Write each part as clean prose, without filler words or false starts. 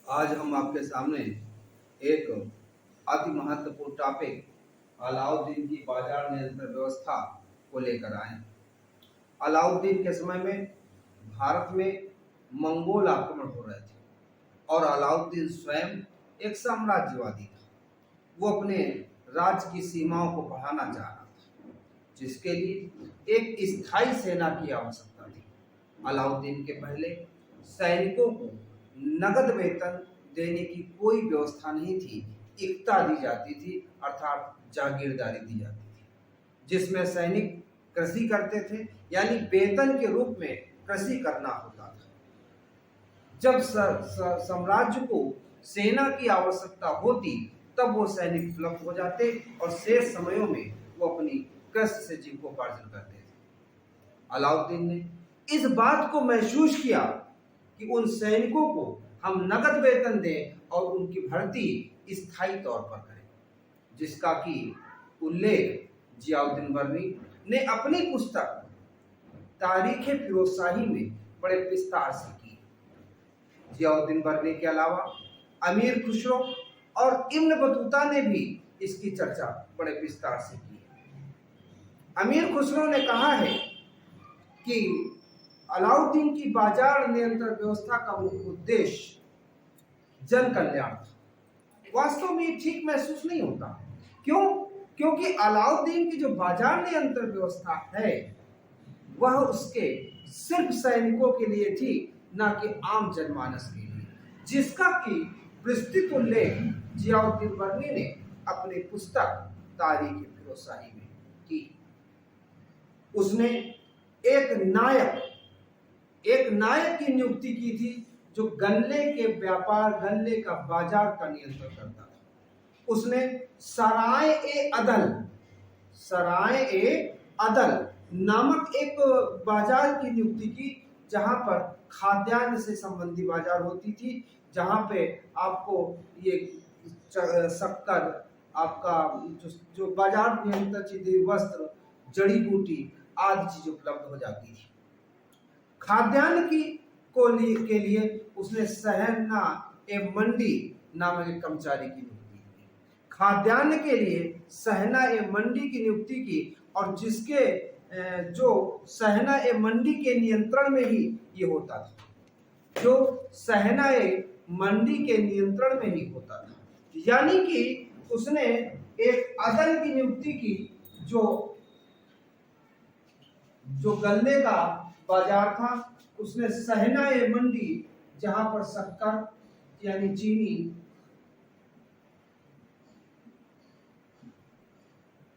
आज हम आपके सामने एक अति महत्वपूर्ण टॉपिक अलाउद्दीन की बाजार नियंत्रण व्यवस्था को लेकर आए। अलाउद्दीन के समय में भारत में मंगोल आक्रमण हो रहे थे और अलाउद्दीन स्वयं एक साम्राज्यवादी था। वो अपने राज्य की सीमाओं को बढ़ाना चाह रहा था, जिसके लिए एक स्थायी सेना की आवश्यकता थी। अलाउद्दीन के पहले सैनिकों को नगद वेतन देने की कोई व्यवस्था नहीं थी। इक्ता दी जाती थी, अर्थात जागीरदारी दी जाती थी, जिसमें सैनिक कृषि करते थे, यानी वेतन के रूप में कृषि करना होता था। जब साम्राज्य को सेना की आवश्यकता होती तब वो सैनिक उपलब्ध हो जाते और शेष समयों में वो अपनी कृषि से जीविकोपार्जन करते थे। अलाउद्दीन ने इस बात को महसूस किया कि उन सैनिकों को हम नगद वेतन दें और उनकी भर्ती स्थायी तौर पर करें, जिसका कि उल्लेख जियाउद्दीन बर्नी ने अपनी पुस्तक तारीख फिरोजशाही में बड़े विस्तार से की। जियाउद्दीन बर्नी के अलावा अमीर खुसरो और इब्न बतूता ने भी इसकी चर्चा बड़े विस्तार से की है। अमीर खुसरो ने कहा है कि अलाउद्दीन की बाजार नियंत्रण व्यवस्था का मुख्य उद्देश्य जन कल्याण था। वास्तव में ठीक महसूस नहीं होता। क्यों? क्योंकि अलाउद्दीन की जो बाजार नियंत्रण व्यवस्था है वह उसके सिर्फ सैनिकों के लिए थी, न कि आम जनमानस के लिए, जिसका कि विस्तृत उल्लेख जियाउद्दीन बर्नी ने अपनी पुस्तक तारीख फिरोजशाही में की। उसने एक नायक की नियुक्ति की थी जो गन्ने के व्यापार, गन्ने का बाजार का नियंत्रण करता था। उसने सराय ए अदल नामक एक बाजार की नियुक्ति की, जहां पर खाद्यान्न से संबंधी बाजार होती थी, जहां पे आपको ये शक्कर, आपका जो बाजार नियंत्रण चीजें, वस्त्र, जड़ी बूटी आदि चीजें उपलब्ध हो जाती थी। खाद्यान्न के लिए उसने सहना ए मंडी नामक एक कर्मचारी की नियुक्ति की। खाद्यान्न के लिए सहना ए मंडी की नियुक्ति की, और जिसके जो सहना ए मंडी के नियंत्रण में ही ये होता था, जो सहना ए मंडी के नियंत्रण में ही होता था। यानी कि उसने एक अदल की नियुक्ति की जो गन्ने का बाजार था। उसने सहना ए मंडी, जहां पर शक्कर यानी चीनी,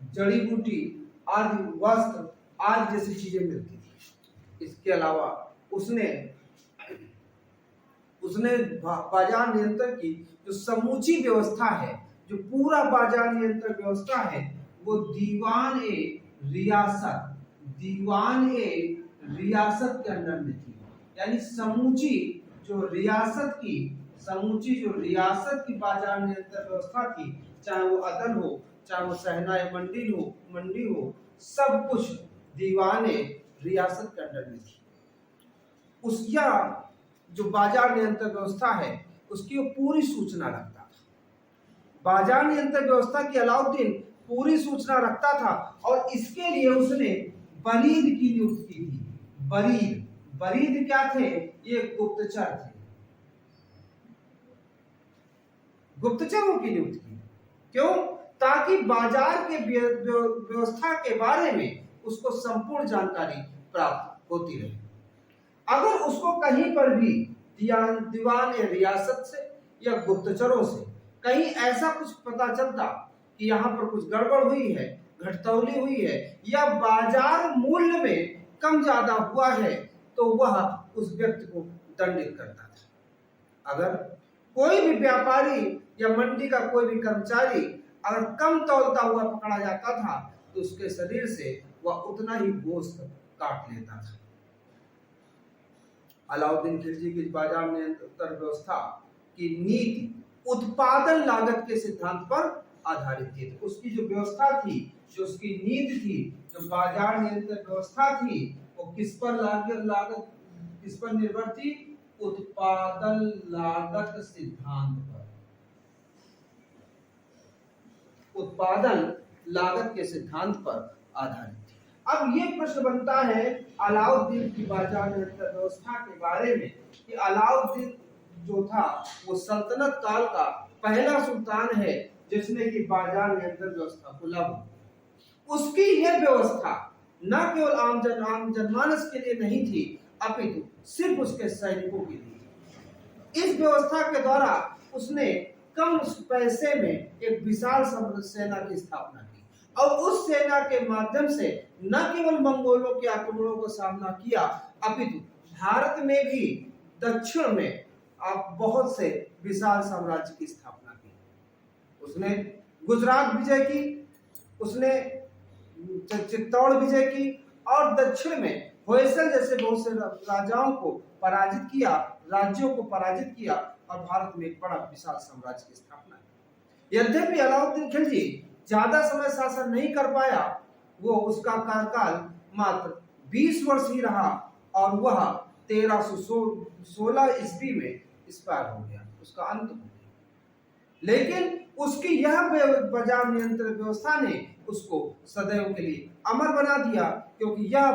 जड़ी बूटी आदि, वस्त्र आदि जैसी चीजें मिलती थी। इसके अलावा उसने बाजार नियंत्रण की जो समूची व्यवस्था है, जो पूरा बाजार नियंत्रण व्यवस्था है, वो दीवान ए रियासत के अंडर में थी। यानी समूची जो रियासत की बाजार नियंत्रण व्यवस्था थी, चाहे वो अदल हो, चाहे वो सहना मंडी हो, सब कुछ दीवान रियासत के अंडर में थी। उसका जो बाजार नियंत्रण व्यवस्था है उसकी वो पूरी सूचना रखता था। बाजार नियंत्रण व्यवस्था की अलाउद्दीन पूरी सूचना रखता था, और इसके लिए उसने बरीद की नियुक्ति की थी। बरीद क्या थे? ये गुप्तचर थे। गुप्तचरों की नियुक्ति की। क्यों? ताकि बाजार के व्यवस्था के बारे में उसको संपूर्ण जानकारी प्राप्त होती रहे। अगर उसको कहीं पर भी दीवान रियासत से या गुप्तचरों से कहीं ऐसा कुछ पता चलता कि यहाँ पर कुछ गड़बड़ हुई है, घटतौली हुई है, या बाजार मूल्य में कम ज्यादा हुआ है, तो वह उस व्यक्ति को दंडित करता था। अगर कोई भी व्यापारी या मंडी का कोई भी कर्मचारी अगर कम तौलता हुआ पकड़ा जाता था, तो उसके शरीर से वह उतना ही गोश्त काट लेता था। अलाउद्दीन खिलजी की बाजार नियंत्रण व्यवस्था की नीति उत्पादन लागत के सिद्धांत पर आधारित थी। उसकी जो व्यवस्था थी, जो उसकी नीति थी, जो बाजार नियंत्रण व्यवस्था थी, वो किस पर निर्भर थी? उत्पादन लागत सिद्धांत पर, उत्पादन लागत के सिद्धांत पर आधारित थी। अब ये प्रश्न बनता है अलाउद्दीन की बाजार नियंत्रण व्यवस्था के बारे में कि अलाउद्दीन जो था वो सल्तनत काल का पहला सुल्तान है जिसने की बाजार नियंत्रण व्यवस्था को लागू। उसकी यह व्यवस्था न केवल आम जनमानस के लिए नहीं थी अपितु सिर्फ उसके सैनिकों के लिए। इस व्यवस्था के द्वारा उसने कम पैसे में एक विशाल सेना की स्थापना की और उस सेना के माध्यम से न केवल मंगोलों के आक्रमणों का सामना किया अपितु भारत में भी दक्षिण में बहुत से विशाल साम्राज्य की स्थापना की। उसने गुजरात विजय की, उसने चित्तौड़ विजय की और दक्षिण में होयसल जैसे बहुत से राजाओं को पराजित किया, राज्यों को पराजित किया और भारत में एक बड़ा विशाल साम्राज्य की स्थापना की। यद्यपि अलाउद्दीन खिलजी ज्यादा समय शासन नहीं कर पाया, वो उसका कार्यकाल मात्र 20 वर्ष ही रहा और वह 1316 ईस्वी में एक्सपायर हो गया, उसका अंत हो गया। लेकिन उसकी यह बाजार नियंत्रण व्यवस्था ने उसको सदैव के लिए अमर बना दिया, क्योंकि यह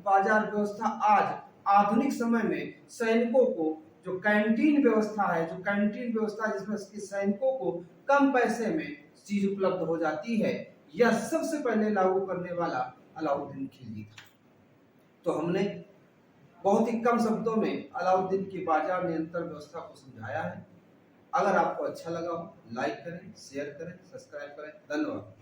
बाजार व्यवस्था आज आधुनिक समय में सैनिकों को जो कैंटीन व्यवस्था है, जो कैंटीन व्यवस्था जिसमें सैनिकों को कम पैसे में चीज उपलब्ध हो जाती है, यह सबसे पहले लागू करने वाला अलाउद्दीन खिलजी था। तो हमने बहुत ही कम शब्दों में अलाउद्दीन की बाजार नियंत्रण व्यवस्था को समझाया है। अगर आपको अच्छा लगा हो लाइक करें, शेयर करें, सब्सक्राइब करें। धन्यवाद।